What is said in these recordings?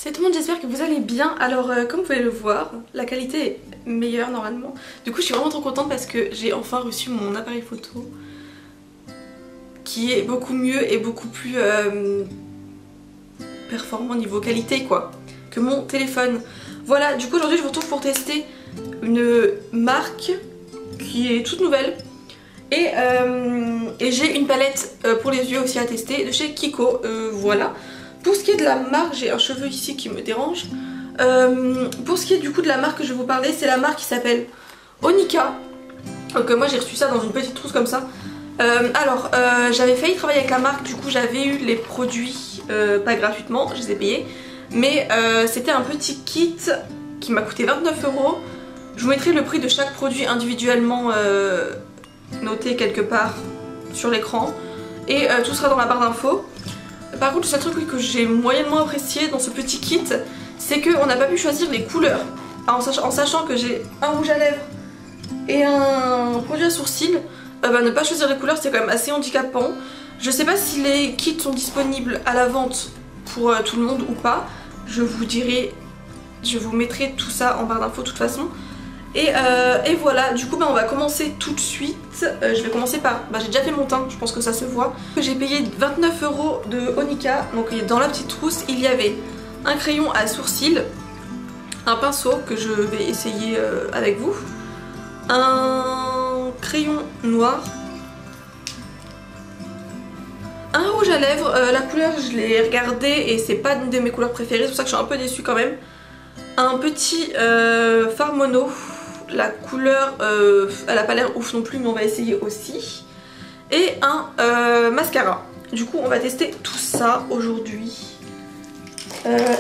Salut tout le monde, j'espère que vous allez bien. Alors comme vous pouvez le voir, la qualité est meilleure normalement. Du coup je suis vraiment trop contente parce que j'ai enfin reçu mon appareil photo qui est beaucoup mieux et beaucoup plus performant niveau qualité quoi que mon téléphone. Voilà, du coup aujourd'hui je vous retrouve pour tester une marque qui est toute nouvelle. Et j'ai une palette pour les yeux aussi à tester de chez Kiko, voilà. Pour ce qui est de la marque, j'ai un cheveu ici qui me dérange. Pour ce qui est du coup de la marque que je vais vous parler, c'est la marque qui s'appelle Onika. Donc moi j'ai reçu ça dans une petite trousse comme ça. J'avais failli travailler avec la marque, du coup j'avais eu les produits pas gratuitement, je les ai payés. Mais c'était un petit kit qui m'a coûté 29 €. Je vous mettrai le prix de chaque produit individuellement noté quelque part sur l'écran. Et tout sera dans la barre d'infos. Par contre, le seul truc que j'ai moyennement apprécié dans ce petit kit, c'est qu'on n'a pas pu choisir les couleurs. En sachant que j'ai un rouge à lèvres et un produit à sourcils, ne pas choisir les couleurs c'est quand même assez handicapant. Je sais pas si les kits sont disponibles à la vente pour tout le monde ou pas. Je vous dirai, je vous mettrai tout ça en barre d'infos de toute façon. Et voilà, du coup on va commencer tout de suite. Je vais commencer par, j'ai déjà fait mon teint, je pense que ça se voit. J'ai payé 29 € de Onika. Donc dans la petite trousse il y avait un crayon à sourcils, un pinceau que je vais essayer avec vous, un crayon noir, un rouge à lèvres. La couleur je l'ai regardée et c'est pas une de mes couleurs préférées, c'est pour ça que je suis un peu déçue quand même. Un petit fard mono. La couleur, elle a pas l'air ouf non plus, mais on va essayer aussi. Et un mascara. Du coup, on va tester tout ça aujourd'hui.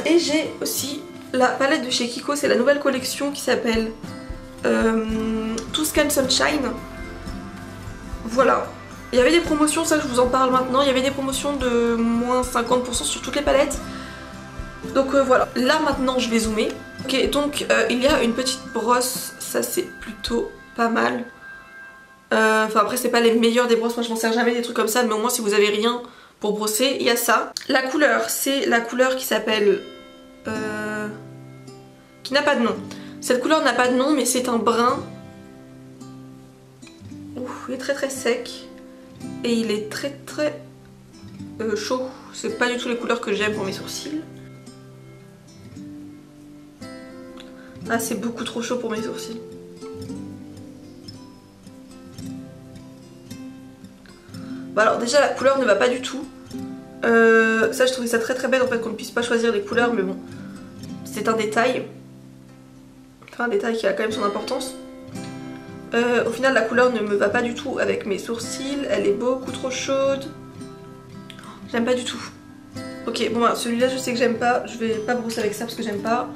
Et j'ai aussi la palette de chez Kiko, c'est la nouvelle collection qui s'appelle Tuscan Sunshine. Voilà. Il y avait des promotions, ça je vous en parle maintenant. Il y avait des promotions de moins 50% sur toutes les palettes. Donc voilà, là maintenant je vais zoomer. Ok, donc il y a une petite brosse, ça c'est plutôt pas mal. Enfin après c'est pas les meilleures des brosses, moi je m'en sers jamais des trucs comme ça, mais au moins si vous avez rien pour brosser, il y a ça. La couleur, c'est la couleur qui s'appelle... qui n'a pas de nom. Cette couleur n'a pas de nom, mais c'est un brun. Ouf, il est très très sec. Et il est très très chaud. C'est pas du tout les couleurs que j'aime pour mes sourcils. Ah, c'est beaucoup trop chaud pour mes sourcils. Bah alors déjà la couleur ne va pas du tout. Ça je trouvais ça très très bête en fait qu'on ne puisse pas choisir les couleurs, mais bon, c'est un détail. Enfin un détail qui a quand même son importance. Au final la couleur ne me va pas du tout avec mes sourcils, elle est beaucoup trop chaude. J'aime pas du tout. Ok, bon bah, celui-là je sais que j'aime pas, je vais pas brosser avec ça parce que j'aime pas.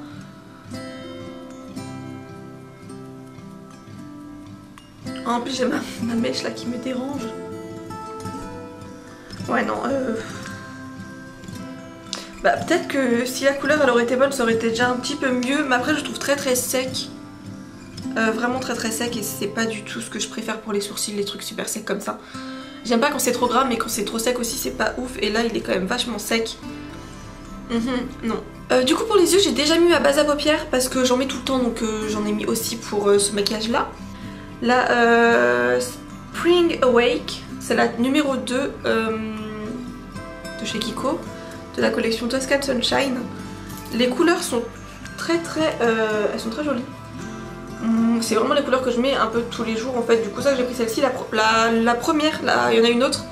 En plus j'ai ma mèche là qui me dérange. Ouais non, bah peut-être que si la couleur elle aurait été bonne ça aurait été déjà un petit peu mieux. Mais après je trouve très très sec. Vraiment très très sec et c'est pas du tout ce que je préfère pour les sourcils, les trucs super secs comme ça. J'aime pas quand c'est trop gras mais quand c'est trop sec aussi c'est pas ouf. Et là il est quand même vachement sec. Non. Du coup pour les yeux j'ai déjà mis ma base à paupières parce que j'en mets tout le temps, donc j'en ai mis aussi pour ce maquillage là. La Spring Awake, c'est la numéro 2 de chez Kiko, de la collection Tuscan Sunshine. Les couleurs sont elles sont très jolies. C'est vraiment les couleurs que je mets un peu tous les jours en fait. Du coup ça que j'ai pris celle-ci, la première, là il y en a une autre.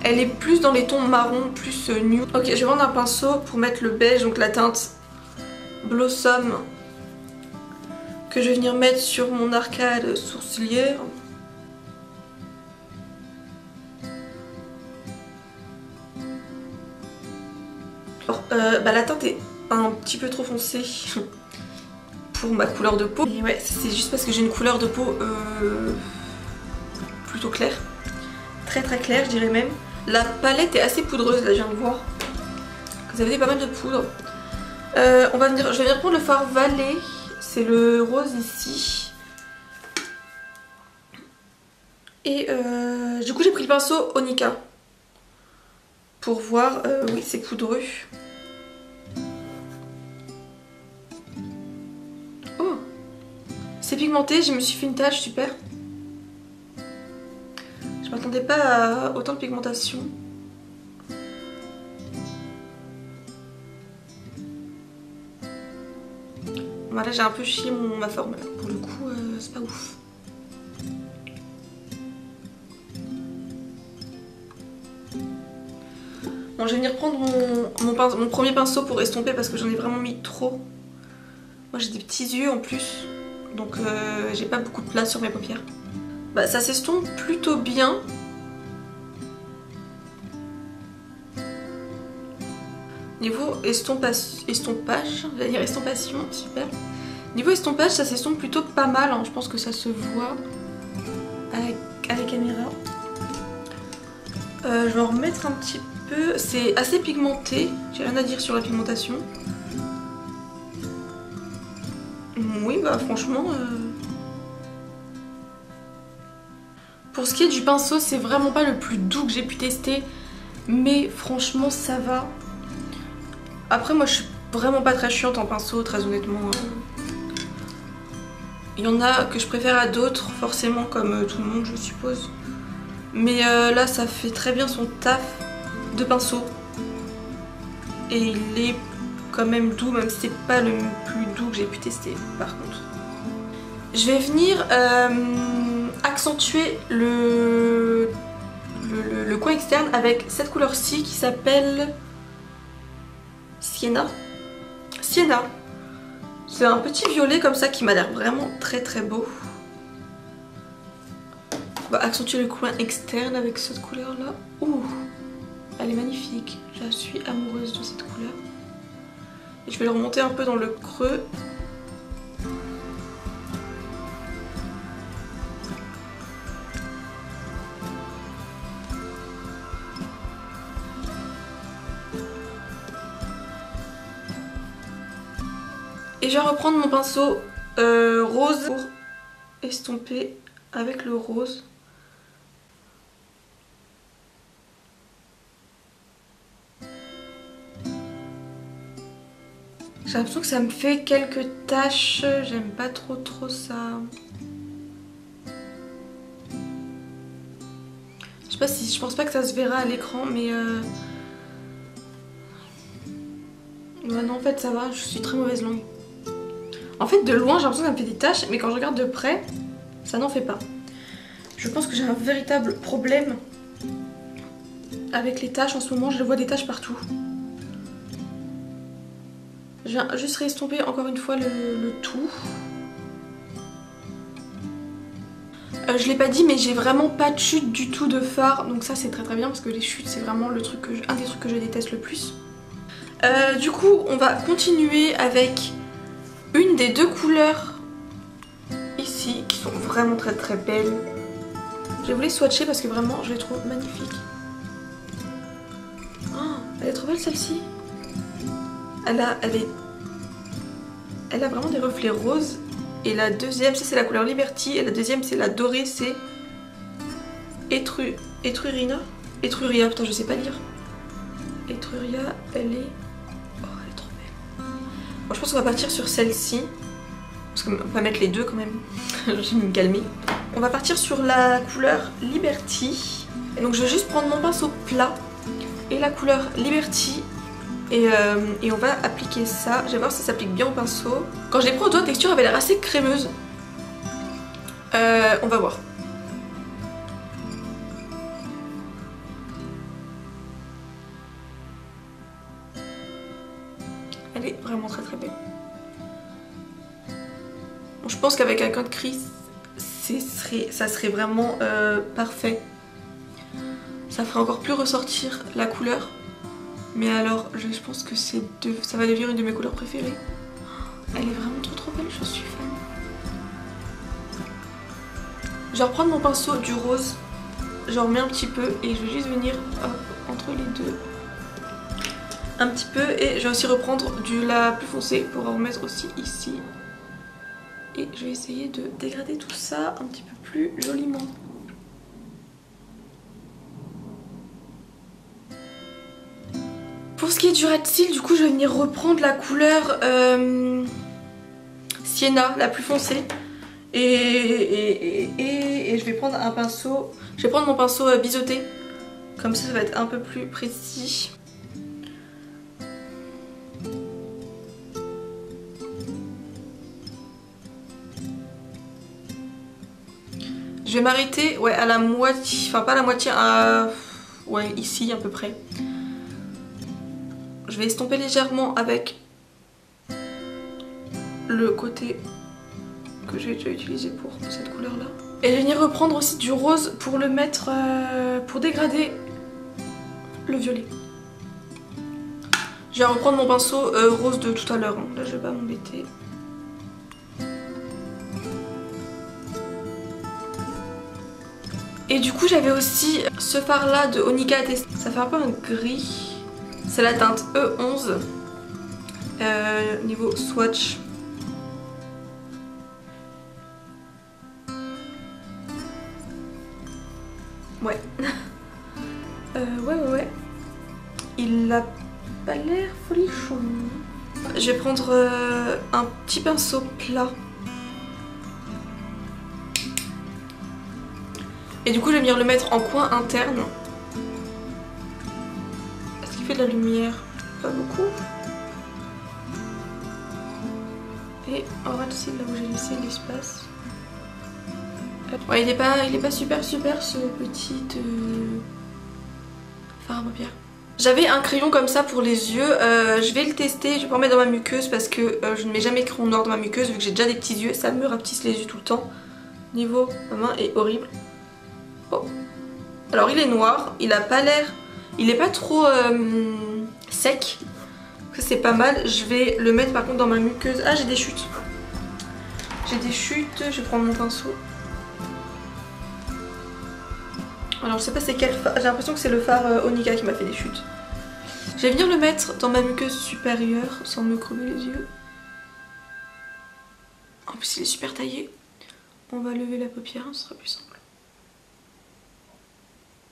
Elle est plus dans les tons marron, plus nude. Ok, je vais prendre un pinceau pour mettre le beige, donc la teinte Blossom, que je vais venir mettre sur mon arcade sourcilière. Alors, la teinte est un petit peu trop foncée pour ma couleur de peau. Et ouais, c'est juste parce que j'ai une couleur de peau plutôt claire. Très très claire, je dirais même. La palette est assez poudreuse, là je viens de voir. Vous avez pas mal de poudre. Je vais venir prendre le fard Valley. C'est le rose ici. Et du coup j'ai pris le pinceau Onika. Pour voir, oui c'est poudreux. C'est pigmenté, je me suis fait une tache, super. Je m'attendais pas à autant de pigmentation. Voilà, j'ai un peu chié ma forme là. Pour le coup, c'est pas ouf. Bon, je vais venir prendre mon premier pinceau pour estomper parce que j'en ai vraiment mis trop. Moi j'ai des petits yeux en plus, donc j'ai pas beaucoup de place sur mes paupières. Bah ça s'estompe plutôt bien. Niveau estompage, j'allais dire estompation, super. Niveau estompage, ça s'estompe plutôt pas mal, hein. Je pense que ça se voit à la caméra. Je vais en remettre un petit peu. C'est assez pigmenté, j'ai rien à dire sur la pigmentation. Oui, bah franchement... Pour ce qui est du pinceau, c'est vraiment pas le plus doux que j'ai pu tester. Mais franchement, ça va. Après, moi, je suis vraiment pas très chiante en pinceau, très honnêtement. Il y en a que je préfère à d'autres, forcément, comme tout le monde, je suppose. Mais là, ça fait très bien son taf de pinceau. Et il est quand même doux, même si c'est pas le plus doux que j'ai pu tester, par contre. Je vais venir accentuer le coin externe avec cette couleur-ci qui s'appelle Sienna. Sienna. C'est un petit violet comme ça qui m'a l'air vraiment très très beau. On va accentuer le coin externe avec cette couleur-là. Ouh, elle est magnifique. Je suis amoureuse de cette couleur. Et je vais le remonter un peu dans le creux. Et je vais reprendre mon pinceau rose pour estomper avec le rose. J'ai l'impression que ça me fait quelques taches, j'aime pas trop ça. Je sais pas si, je pense pas que ça se verra à l'écran, mais ouais, non, en fait ça va, je suis très mauvaise langue. En fait de loin j'ai l'impression que ça me fait des taches, mais quand je regarde de près, ça n'en fait pas. Je pense que j'ai un véritable problème avec les taches en ce moment, je vois des taches partout. Je viens juste réestomper encore une fois le tout. Je l'ai pas dit, mais j'ai vraiment pas de chute du tout de fard, donc ça c'est très très bien parce que les chutes c'est vraiment un des trucs que je déteste le plus. Du coup on va continuer avec une des deux couleurs ici qui sont vraiment très très belles. Je vais vous les swatcher parce que vraiment je les trouve magnifiques. Oh, elle est trop belle celle-ci. Elle a vraiment des reflets roses. Et la deuxième, ça c'est la couleur Liberty. Et la deuxième c'est la dorée, c'est Etruria, putain je sais pas lire. Etruria, elle est... Oh elle est trop belle. Bon, je pense qu'on va partir sur celle-ci. Parce qu'on va mettre les deux quand même. Je vais me calmer. On va partir sur la couleur Liberty. Et donc je vais juste prendre mon pinceau plat et la couleur Liberty. Et on va appliquer ça. Je vais voir si ça s'applique bien au pinceau. Quand je l'ai pris au doigt, la texture avait l'air assez crémeuse. On va voir. Elle est vraiment très très belle. Bon, je pense qu'avec un coin de crise, ça serait vraiment parfait. Ça ferait encore plus ressortir la couleur. Mais alors, je pense que ça va devenir une de mes couleurs préférées. Elle est vraiment trop trop belle, je suis fan. Je vais reprendre mon pinceau du rose. J'en remets un petit peu et je vais juste venir hop, entre les deux. Un petit peu et je vais aussi reprendre la plus foncée pour en remettre aussi ici. Et je vais essayer de dégrader tout ça un petit peu plus joliment. Pour ce qui est du red seal, du coup je vais venir reprendre la couleur Sienna, la plus foncée. Et je vais prendre un pinceau. Je vais prendre mon pinceau biseauté. Comme ça va être un peu plus précis. Je vais m'arrêter à la moitié, enfin pas à la moitié, ouais ici à peu près. Je vais estomper légèrement avec le côté que j'ai déjà utilisé pour cette couleur là. Et je vais venir reprendre aussi du rose pour le mettre, pour dégrader le violet. Je vais reprendre mon pinceau rose de tout à l'heure, hein. Là je vais pas m'embêter. Et du coup j'avais aussi ce fard là de Onika à tester. Ça fait un peu un gris. C'est la teinte E11. Niveau swatch. Ouais. Ouais. Il a pas l'air folichon. Je vais prendre un petit pinceau plat. Et du coup je vais venir le mettre en coin interne. Est-ce qu'il fait de la lumière? Pas beaucoup. Et on va aussi là où j'ai laissé l'espace. Ouais, il est pas super ce petit fard à paupières. J'avais un crayon comme ça pour les yeux, je vais le tester, je vais pas en mettre dans ma muqueuse parce que je ne mets jamais crayon noir dans ma muqueuse vu que j'ai déjà des petits yeux, ça me rapetisse les yeux tout le temps. Niveau, ma main est horrible. Bon. Alors il est noir, il a pas l'air, il est pas trop sec, ça c'est pas mal. Je vais le mettre par contre dans ma muqueuse. Ah j'ai des chutes. J'ai des chutes, je vais prendre mon pinceau. Alors je sais pas c'est quel fard, j'ai l'impression que c'est le fard Onika qui m'a fait des chutes. Je vais venir le mettre dans ma muqueuse supérieure sans me crever les yeux. En plus il est super taillé. On va lever la paupière, ce sera plus simple.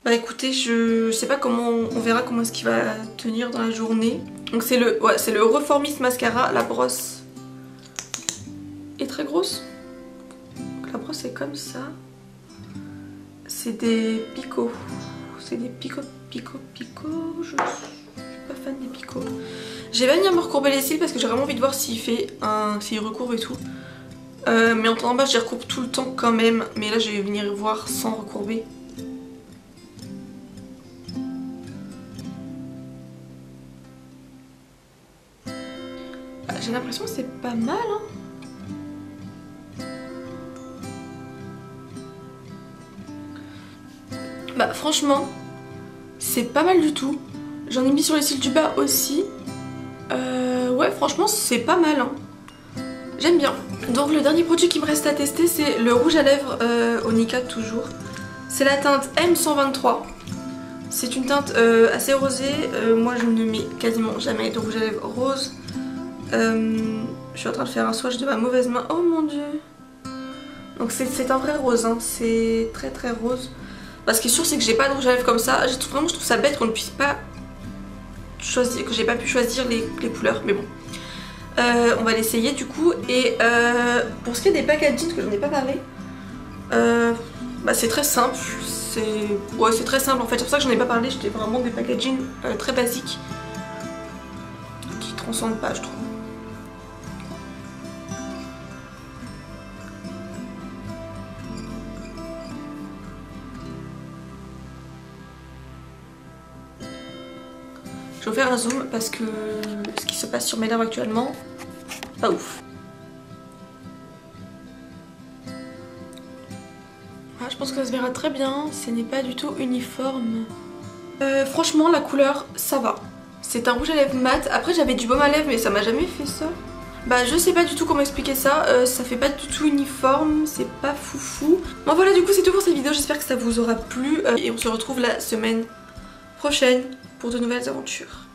Bah écoutez, je sais pas comment, on verra comment est-ce qu'il va tenir dans la journée. Donc c'est le Reformist Mascara, la brosse est très grosse. Donc la brosse est comme ça. C'est des picots. C'est des picots. Je suis pas fan des picots. Je vais venir me recourber les cils parce que j'ai vraiment envie de voir s'il recourbe et tout. Mais en temps en bas, je les recourbe tout le temps quand même. Mais là, je vais venir voir sans recourber. J'ai l'impression que c'est pas mal, hein. Bah franchement, c'est pas mal du tout. J'en ai mis sur les cils du bas aussi. Ouais franchement c'est pas mal, hein. J'aime bien. Donc le dernier produit qui me reste à tester c'est le rouge à lèvres Onika toujours. C'est la teinte M123. C'est une teinte assez rosée. Moi je ne mets quasiment jamais de rouge à lèvres rose. Je suis en train de faire un swatch de ma mauvaise main. Oh mon dieu. Donc c'est un vrai rose, hein. C'est très très rose. Ce qui est sûr c'est que j'ai pas de rouge à lèvres comme ça. Je trouve ça bête qu'on ne puisse pas choisir, que j'ai pas pu choisir les couleurs. Mais bon. On va l'essayer du coup. Et pour ce qui est des packaging, que j'en ai pas parlé, bah c'est très simple. C'est très simple en fait. C'est pour ça que j'en ai pas parlé. J'étais vraiment des packaging très basiques. Qui transcendent pas je trouve. Je vais faire un zoom parce que ce qui se passe sur mes lèvres actuellement, pas ouf. Ah, je pense que ça se verra très bien, ce n'est pas du tout uniforme. Franchement la couleur ça va. C'est un rouge à lèvres mat. Après j'avais du baume à lèvres mais ça m'a jamais fait ça. Bah je sais pas du tout comment expliquer ça, ça fait pas du tout uniforme, c'est pas foufou. Bon voilà du coup c'est tout pour cette vidéo, j'espère que ça vous aura plu et on se retrouve la semaine prochaine pour de nouvelles aventures.